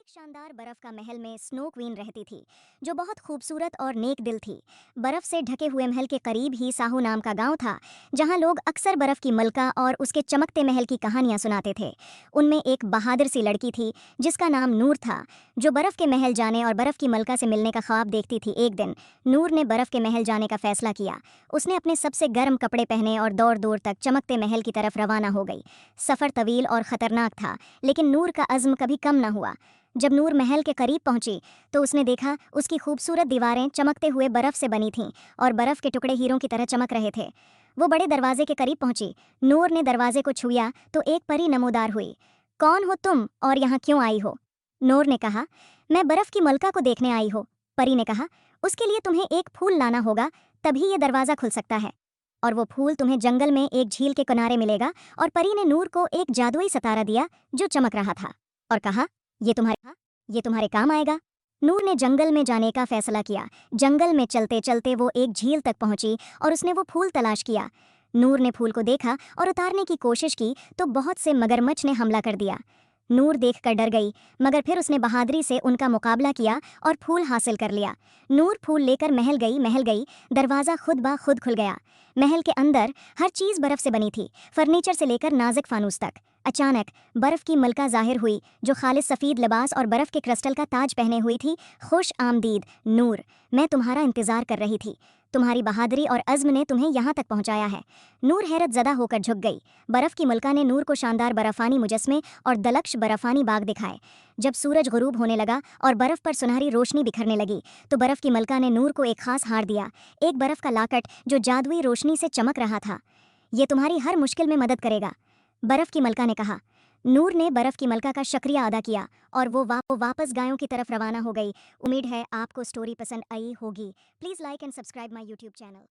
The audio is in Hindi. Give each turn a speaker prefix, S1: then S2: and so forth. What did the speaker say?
S1: एक शानदार बर्फ का महल में स्नो क्वीन रहती थी, जो बहुत खूबसूरत और नेक दिल थी। बर्फ से ढके हुए महल के करीब ही साहू नाम का गांव था, जहां लोग अक्सर बर्फ की मलका और उसके चमकते महल की कहानियां सुनाते थे। उनमें एक बहादुर सी लड़की थी, जिसका नाम नूर था, जो बर्फ के महल जाने और बर्फ की मलका से मिलने का ख्वाब देखती थी। एक दिन नूर ने बर्फ के महल जाने का फैसला किया। उसने अपने सबसे गर्म कपड़े पहने और दौड़ दौड़ तक चमकते महल की तरफ रवाना हो गई। सफर तवील और खतरनाक था, लेकिन नूर का अज़्म कभी कम न हुआ। जब नूर महल के करीब पहुंची, तो उसने देखा उसकी खूबसूरत दीवारें चमकते हुए बर्फ से बनी थीं और बर्फ के टुकड़े हीरों की तरह चमक रहे थे। वो बड़े दरवाजे के करीब पहुंची। नूर ने दरवाजे को छुआ तो एक परी नमोदार हुई। कौन हो तुम और यहाँ क्यों आई हो? नूर ने कहा, मैं बर्फ की मलका को देखने आई हो। परी ने कहा, उसके लिए तुम्हें एक फूल लाना होगा, तभी ये दरवाज़ा खुल सकता है। और वो फूल तुम्हें जंगल में एक झील के किनारे मिलेगा। और परी ने नूर को एक जादुई सितारा दिया, जो चमक रहा था, और कहा, ये तुम्हारे काम आएगा। नूर ने जंगल में जाने का फैसला किया। जंगल में चलते चलते वो एक झील तक पहुंची और उसने वो फूल तलाश किया। नूर ने फूल को देखा और उतारने की कोशिश की तो बहुत से मगरमच्छ ने हमला कर दिया। नूर देखकर डर गई, मगर फिर उसने बहादुरी से उनका मुकाबला किया और फूल हासिल कर लिया। नूर फूल लेकर महल गई। दरवाज़ा खुद ब खुद खुल गया। महल के अंदर हर चीज़ बर्फ से बनी थी, फर्नीचर से लेकर नाजुक फानूस तक। अचानक बर्फ की मलका जाहिर हुई, जो खालिस सफ़ेद लिबास और बर्फ के क्रिस्टल का ताज पहने हुई थी। खुश आमदीद नूर, मैं तुम्हारा इंतज़ार कर रही थी। तुम्हारी बहादुरी और अज़्म ने तुम्हें यहाँ तक पहुँचाया है। नूर हैरत ज़दा होकर झुक गई। बर्फ की मलका ने नूर को शानदार बर्फानी मुजस्मे और दलक्ष बर्फानी बाग दिखाए। जब सूरज गुरूब होने लगा और बर्फ पर सुनहरी रोशनी बिखरने लगी, तो बर्फ की मलका ने नूर को एक खास हार दिया, एक बर्फ का लाकट जो जादुई रोशनी से चमक रहा था। ये तुम्हारी हर मुश्किल में मदद करेगा, बर्फ की मलका ने कहा। नूर ने बर्फ की मलका का शुक्रिया अदा किया और वो वापस गायों की तरफ रवाना हो गई। उम्मीद है आपको स्टोरी पसंद आई होगी। Please like and subscribe my YouTube channel.